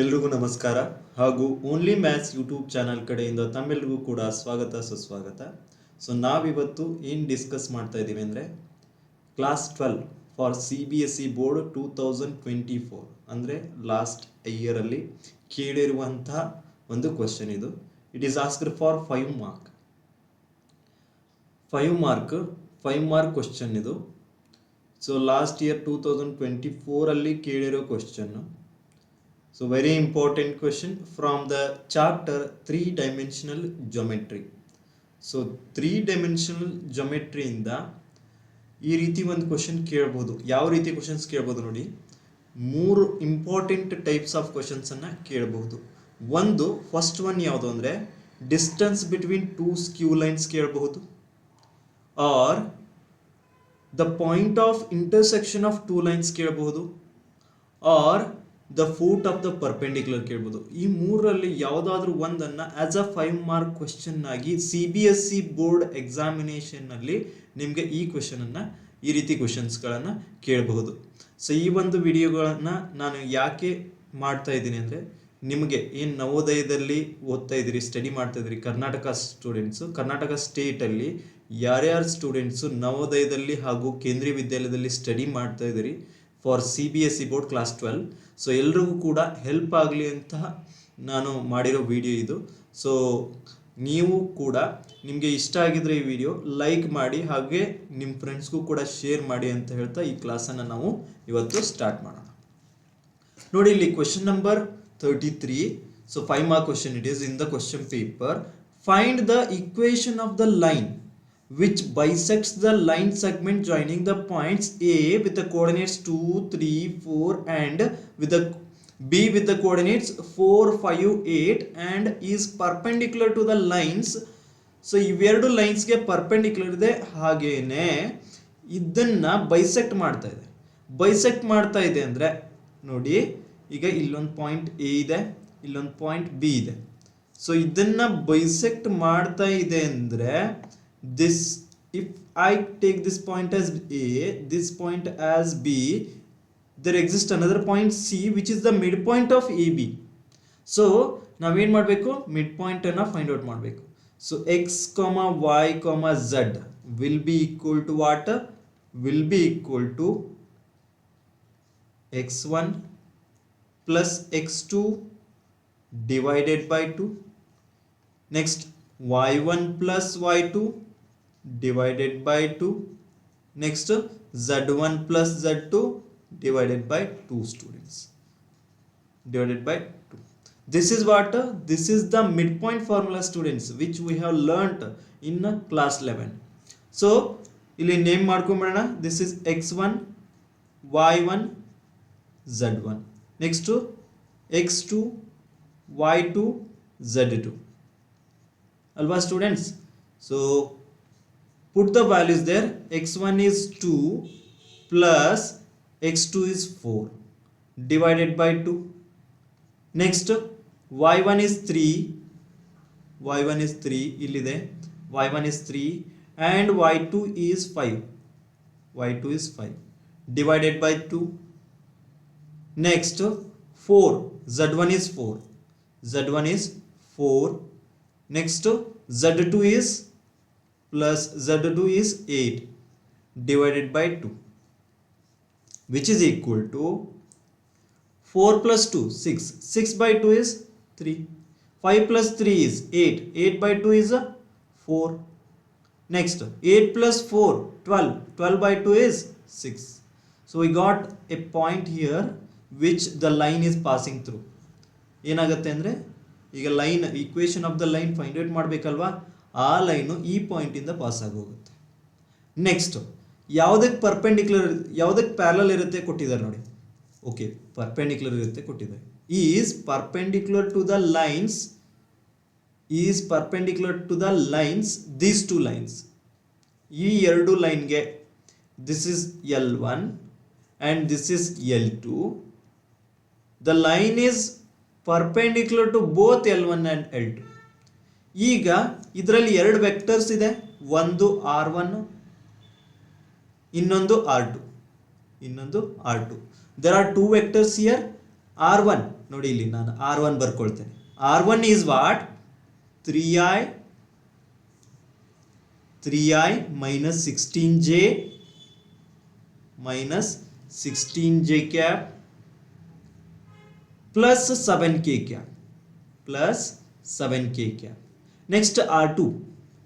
ಎಲ್ರಿಗೂ ನಮಸ್ಕಾರ ಹಾಗೂ ಓನ್ಲಿ ಮ್ಯಾಥ್ಸ್ ಯೂಟ್ಯೂಬ್ ಚಾನಲ್ ಕಡೆಯಿಂದ ತಮ್ಮೆಲ್ಲರಿಗೂ ಕೂಡ ಸ್ವಾಗತ ಸುಸ್ವಾಗತ. ಸೊ ನಾವಿವತ್ತು ಏನು ಡಿಸ್ಕಸ್ ಮಾಡ್ತಾ ಇದ್ದೀವಿ ಅಂದರೆ ಕ್ಲಾಸ್ 12 ಫಾರ್ CBSE ಬೋರ್ಡ್ 2024 ಅಂದರೆ ಲಾಸ್ಟ್ ಇಯರಲ್ಲಿ ಕೇಳಿರುವಂತಹ ಒಂದು ಕ್ವಶನ್ ಇದು. It is asked for 5 mark question ಇದು. ಸೊ ಲಾಸ್ಟ್ ಇಯರ್ 2024 ಕೇಳಿರೋ question. So very important question from the chapter 3-dimensional geometry. So 3-dimensional geometry ಇಂದ ಈ ರೀತಿ ಒಂದು ಕ್ವಶನ್ ಕೇಳಬಹುದು. ಯಾವ ರೀತಿ ಕ್ವಶನ್ಸ್ ಕೇಳಬಹುದು ನೋಡಿ, ಮೂರು ಇಂಪಾರ್ಟೆಂಟ್ ಟೈಪ್ಸ್ ಆಫ್ ಕ್ವಶನ್ಸ್ ಅನ್ನ ಕೇಳಬಹುದು. ಒಂದು ಫಸ್ಟ್ ಒನ್ ಯಾವುದು ಅಂದ್ರೆ distance between two skew lines ಕೇಳಬಹುದು, or the point of intersection of two lines ಕೇಳಬಹುದು, or the foot of the perpendicular ಕೇಳ್ಬೋದು. ಈ ಮೂರರಲ್ಲಿ ಯಾವುದಾದ್ರೂ ಒಂದನ್ನು ಆಸ್ ಅ 5 ಮಾರ್ಕ್ ಕ್ವಶನ್ ಆಗಿ CBSE ಬೋರ್ಡ್ ಎಕ್ಸಾಮಿನೇಷನ್ನಲ್ಲಿ ನಿಮಗೆ ಈ ಕ್ವಶನನ್ನು ಈ ರೀತಿ ಕ್ವಶನ್ಸ್ಗಳನ್ನು ಕೇಳಬಹುದು. ಸೊ ಈ ಒಂದು ವಿಡಿಯೋಗಳನ್ನು ನಾನು ಯಾಕೆ ಮಾಡ್ತಾ ಇದ್ದೀನಿ ಅಂದರೆ, ನಿಮಗೆ ಏನು ನವೋದಯದಲ್ಲಿ ಓದ್ತಾ ಇದ್ದೀರಿ, ಸ್ಟಡಿ ಮಾಡ್ತಾ ಇದ್ದೀರಿ, ಕರ್ನಾಟಕ ಸ್ಟೇಟಲ್ಲಿ ಯಾರ್ಯಾರು ಸ್ಟೂಡೆಂಟ್ಸು ನವೋದಯದಲ್ಲಿ ಹಾಗೂ ಕೇಂದ್ರೀಯ ವಿದ್ಯಾಲಯದಲ್ಲಿ ಸ್ಟಡಿ ಮಾಡ್ತಾ ಇದ್ದೀರಿ for CBSE board class 12, so ಎಲ್ರಿಗೂ ಕೂಡ ಹೆಲ್ಪ್ ಆಗಲಿ ಅಂತ ನಾನು ಮಾಡಿರೋ ವಿಡಿಯೋ ಇದು. ಸೊ ನೀವು ಕೂಡ ನಿಮಗೆ ಇಷ್ಟ ಆಗಿದ್ರೆ ಈ ವಿಡಿಯೋ ಲೈಕ್ ಮಾಡಿ, ಹಾಗೆ ನಿಮ್ಮ ಫ್ರೆಂಡ್ಸ್ಗೂ ಕೂಡ ಶೇರ್ ಮಾಡಿ ಅಂತ ಹೇಳ್ತಾ ಈ ಕ್ಲಾಸನ್ನು ನಾವು ಇವತ್ತು ಸ್ಟಾರ್ಟ್ ಮಾಡೋಣ. ನೋಡಿ, ಇಲ್ಲಿ question number 33. So 5 mark question it is in the question paper. Find the equation of the line which bisects the line segment joining the points A with the coordinates 2, 3, 4 and with the B with the coordinates 4, 5, 8 and is perpendicular to the lines. So ಇವೆರಡು ಲೈನ್ಸ್ಗೆ perpendicular ಇದೆ, ಹಾಗೇನೆ ಇದನ್ನ bisect ಮಾಡ್ತಾ ಇದೆ ಅಂದರೆ ನೋಡಿ, ಈಗ ಇಲ್ಲೊಂದು ಪಾಯಿಂಟ್ A ಇದೆ, ಇಲ್ಲೊಂದು ಪಾಯಿಂಟ್ B ಇದೆ. ಸೊ ಇದನ್ನ ಬೈಸೆಕ್ಟ್ ಮಾಡ್ತಾ ಇದೆ ಅಂದರೆ this, if I take this point as A, this point as B, there exists another point C which is the midpoint of AB. So ನಾವೇನು ಮಾಡಬೇಕು, ಮಿಡ್ ಪಾಯಿಂಟ್ ಅನ್ನು ಫೈಂಡ್ ಔಟ್ ಮಾಡಬೇಕು. So x, y, z will be equal to what? Will be equal to x1 plus x2 divided by 2. Next y1 plus y2 divided by 2. Next z1 plus z2 divided by 2 students, divided by 2. This is what? This is the midpoint formula students which we have learnt in class 11. So ಇಲ್ಲಿ name ಮಾಡ್ಕೊಂಡ್ಬಿಡೋಣ. This is x1, y1, z1. Next x2, y2, z2 alva students. So put the values there. x1 is 2 plus x2 is 4 divided by 2. Next y1 is 3 illide, y1 is 3 and y2 is 5 divided by 2. Next 4, z1 is 4. Next z2 is plus z2 is 8 divided by 2, which is equal to 4 plus 2 6 by 2 is 3, 5 plus 3 is 8 by 2 is 4. Next 8 plus 4 12 by 2 is 6. So we got a point here which the line is passing through. ಏನಾಗುತ್ತೆ ಅಂದರೆ, ಈಗ line equation of the line find out ಮಾಡಬೇಕಲ್ವಾ, ಆ line ಈ ಪಾಯಿಂಟಿಂದ pass ಆಗೋಗುತ್ತೆ. Next ಯಾವುದಕ್ಕೆ perpendicular, ಯಾವುದಕ್ಕೆ ಪ್ಯಾರಲಲ್ ಇರುತ್ತೆ ಕೊಟ್ಟಿದ್ದಾರೆ ನೋಡಿ. ಓಕೆ, ಪರ್ಪೆಂಡಿಕ್ಯುಲರ್ ಇರುತ್ತೆ ಕೊಟ್ಟಿದ್ದಾರೆ. Is perpendicular to the lines, these two lines, ಈ ಎರಡು ಲೈನ್ಗೆ this is L1 and this is L2. The line is perpendicular to both L1 and L2. ಈಗ ಇದರಲ್ಲಿ ಎರಡು ವೆಕ್ಟರ್ಸ್ ಇದೆ, ಒಂದು R1 ಇನ್ನೊಂದು R2. There are two vectors here, R1 ನೋಡಿ ಇಲ್ಲಿ ನಾನು R1 ಬರ್ಕೊಳ್ತೇನೆ. R1 is what? 3i minus 16j cap plus 7k cap plus 7k cap. Next R2,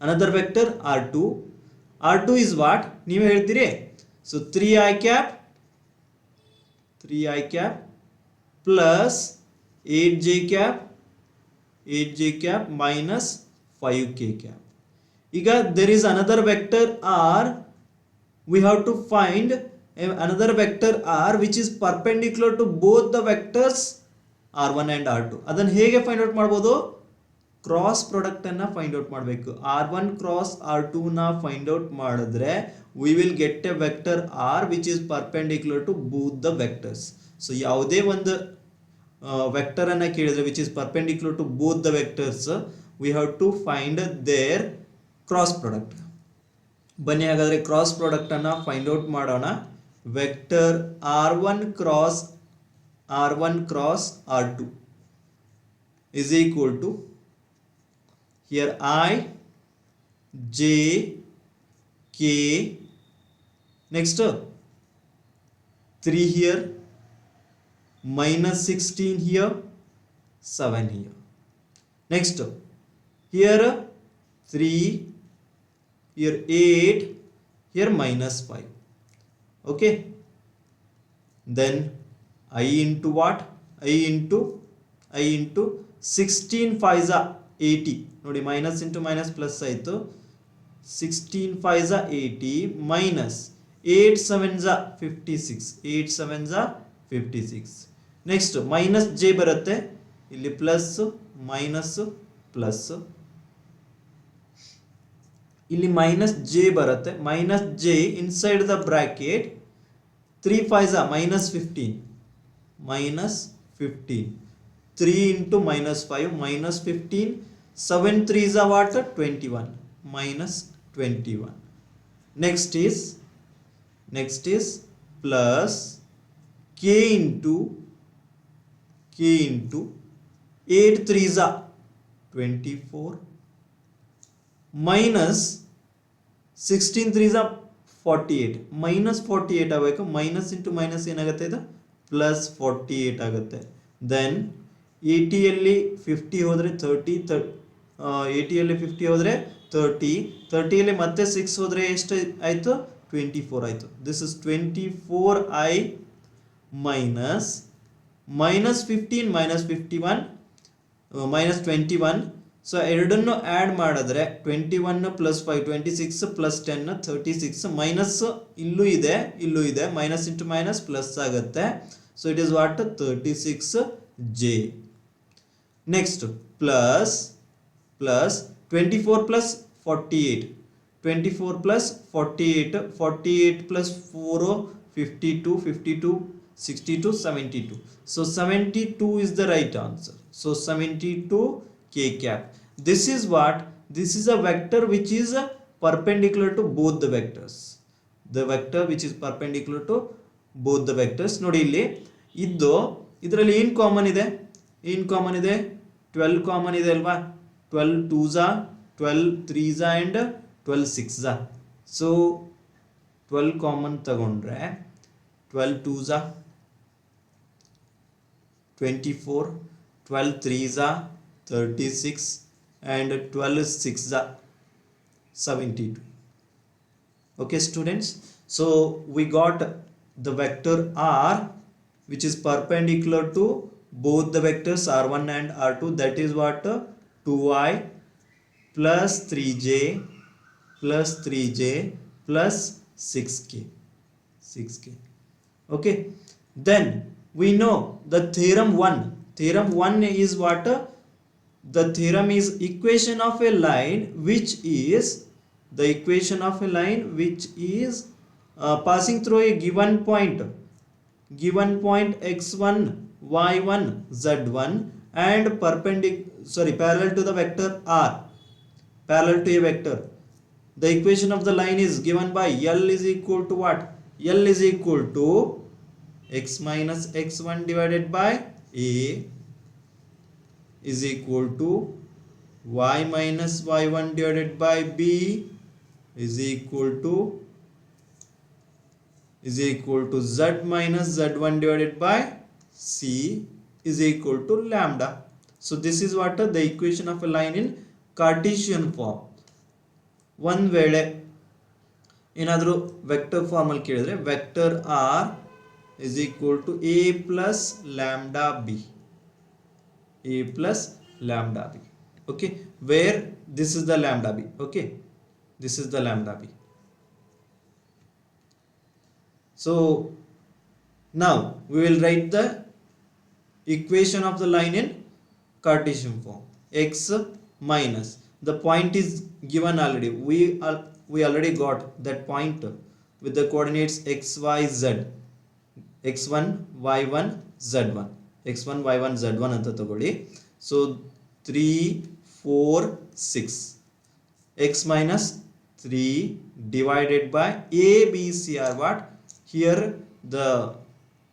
another vector R2. R2 is what? ನೀವು ಹೇಳ್ತೀರಿ. So 3i cap plus 8j cap minus 5k cap. ಈಗ there is another vector R. We have to find another vector R which is perpendicular to both the vectors R1 and R2. ಅದನ್ನು ಹೇಗೆ find out ಮಾಡ್ಬೋದು? Cross product ಅನ್ನ find out ಮಾಡಬೇಕು. R1 cross R2 ನ find out ಮಾಡಿದ್ರೆ we will get a vector R which is perpendicular to both the vectors. So ಯಾವುದೇ ಒಂದು vector ಅನ್ನ ಕೇಳಿದ್ರೆ which is perpendicular to both the vectors, we have to find their cross product. ಬನ್ನಿ ಹಾಗಾದ್ರೆ cross product ಅನ್ನ find out ಮಾಡೋಣ. Vector R1 cross R2 is equal to here I, j, k, next 3 here, minus 16 here, 7 here. Next here 3, here 8, here minus 5. Okay, then I into what? I into 16 5s are 80. ನೋಡಿ minus into minus plus ಆಯಿತು. 16 5s are 80 minus 8 7s are 56. 8 7s are 56. Next minus J ಬರುತ್ತೆ, ಇಲ್ಲಿ plus minus plus, ಇಲ್ಲಿ minus J ಬರುತ್ತೆ. Minus J inside the bracket 3 5s are minus 15. 3 into minus 5 minus 15. 7 3s are what? 21. Minus 21. Next is plus k into 8 3s are 24. Minus 16 3s are 48. Minus 48 ಆಗಬೇಕು. Minus into minus ಏನಾಗುತ್ತೆ ಇದು? Plus 48 ಆಗುತ್ತೆ. Then 80ಯಲ್ಲಿ 50 ಹೋದರೆ 30, 80ಯಲ್ಲಿ 50 ಹೋದರೆ 30, 30ಯಲ್ಲಿ ಮತ್ತೆ 6 ಹೋದರೆ ಎಷ್ಟು ಆಯಿತು? 24 ಆಯಿತು. This is 24i minus 15 minus 51 minus 21. So ಎರಡನ್ನು ಆ್ಯಡ್ ಮಾಡಿದ್ರೆ 21 ಪ್ಲಸ್ 5 26 ಪ್ಲಸ್ 10 36. ಮೈನಸ್ ಇಲ್ಲೂ ಇದೆ ಮೈನಸ್ ಇಂಟು ಮೈನಸ್ ಪ್ಲಸ್ ಆಗುತ್ತೆ. So it is what? 36j. Next plus 24 plus 48. 24 plus 48 48 plus 4 52 52 62 72. So 72 is the right answer. So 72 k cap. This is what? This is a vector which is perpendicular to both the vectors. The vector which is perpendicular to both the vectors. ನೋಡಿ ಇಲ್ಲಿ ಇದರಲ್ಲಿ ಏನು common ಇದೆ? 12 common ಇದೆ ಅಲ್ವಾ? 12 2s are 12 3s are and 12 6s are. So 12 common ತಗೊಂಡ್ರೆ 12 2s are 24, 12 3s are 36 and 12 6s are 72. Okay students, so we got the vector R which is perpendicular to both the vectors R1 and R2. That is what? 2i plus 3j plus 6k. Okay, then we know the theorem 1 is what? The theorem is equation of a line which is passing through a given point x1 y1 z1 and parallel to the vector R, parallel to a vector. The equation of the line is given by L is equal to what? L is equal to x minus x1 divided by A is equal to y minus y1 divided by B is equal to z minus z1 divided by C is equal to lambda. So this is what the equation of a line in Cartesian form. One ವೇಳೆ ಏನಾದರೂ vector ಫಾರ್ಮಲ್ಲಿ ಕೇಳಿದ್ರೆ vector R is equal to A plus lambda B. A plus lambda B. Okay, where this is the lambda B. Okay, this is the lambda B. So now we will write the equation of the line in Cartesian form. X minus the point is given already. We already got that point with the coordinates x, y, z. x1, y1, z1. x1, y1, z1 ಅಂತ ತಗೊಳ್ಳಿ. So 3, 4, 6. X minus 3 divided by A, B, C are what? Here the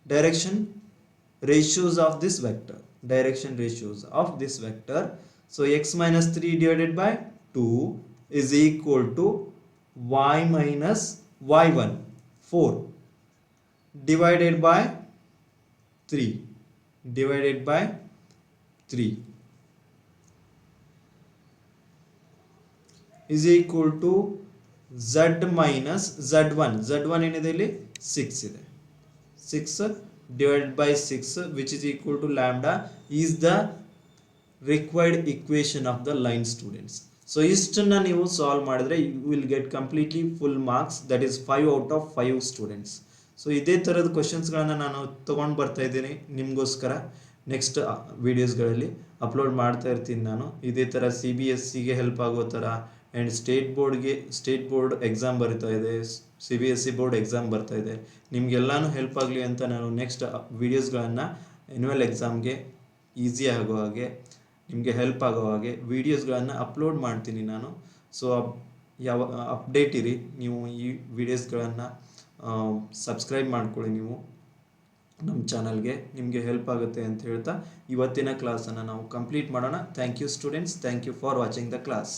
direction ratios of this vector. Direction ratios of this vector. So x minus 3 divided by 2 is equal to y minus y1 4 divided by 3 is equal to z minus z1 ಏನಿದೆ ಇಲ್ಲಿ 6 ಇದೆ. 6 divided by 6 which is equal to lambda is the required equation of the line students. So ಇಷ್ಟನ್ನ ನೀವು solve ಮಾಡಿದ್ರೆ you will get completely full marks, that is 5 out of 5 students. So ಇದೇ ಥರದ ಕ್ವಶನ್ಸ್ಗಳನ್ನು ನಾನು ತೊಗೊಂಡು ಬರ್ತಾ ಇದ್ದೀನಿ ನಿಮಗೋಸ್ಕರ. ನೆಕ್ಸ್ಟ್ ವೀಡಿಯೋಸ್ಗಳಲ್ಲಿ ಅಪ್ಲೋಡ್ ಮಾಡ್ತಾ ಇರ್ತೀನಿ ನಾನು. ಇದೇ ಥರ CBSEಗೆ ಹೆಲ್ಪ್ ಆಗೋ ಥರ ಆ್ಯಂಡ್ ಸ್ಟೇಟ್ ಬೋರ್ಡ್ ಎಕ್ಸಾಮ್ ಬರಿತಾ ಇದೆ, CBSE ಬೋರ್ಡ್ ಎಕ್ಸಾಮ್ ಬರ್ತಾ ಇದೆ, ನಿಮಗೆಲ್ಲನೂ ಹೆಲ್ಪ್ ಆಗಲಿ ಅಂತ ನಾನು ನೆಕ್ಸ್ಟ್ ವೀಡಿಯೋಸ್ಗಳನ್ನು ಆ್ಯನ್ಯುವಲ್ ಎಕ್ಸಾಮ್ಗೆ ಈಸಿ ಆಗೋ ಹಾಗೆ, ನಿಮಗೆ ಹೆಲ್ಪ್ ಆಗೋ ಹಾಗೆ ವೀಡಿಯೋಸ್ಗಳನ್ನು ಅಪ್ಲೋಡ್ ಮಾಡ್ತೀನಿ ನಾನು. ಸೊ ಯಾವ ಅಪ್ಡೇಟ್ ಇರಿ ನೀವು, ಈ ವೀಡಿಯೋಸ್ಗಳನ್ನು ಸಬ್ಸ್ಕ್ರೈಬ್ ಮಾಡ್ಕೊಳ್ಳಿ ನೀವು ನಮ್ಮ ಚಾನಲ್ಗೆ, ನಿಮಗೆ ಹೆಲ್ಪ್ ಆಗುತ್ತೆ ಅಂತ ಹೇಳ್ತಾ ಇವತ್ತಿನ ಕ್ಲಾಸನ್ನು ನಾವು ಕಂಪ್ಲೀಟ್ ಮಾಡೋಣ. Thank you students, thank you for watching the class.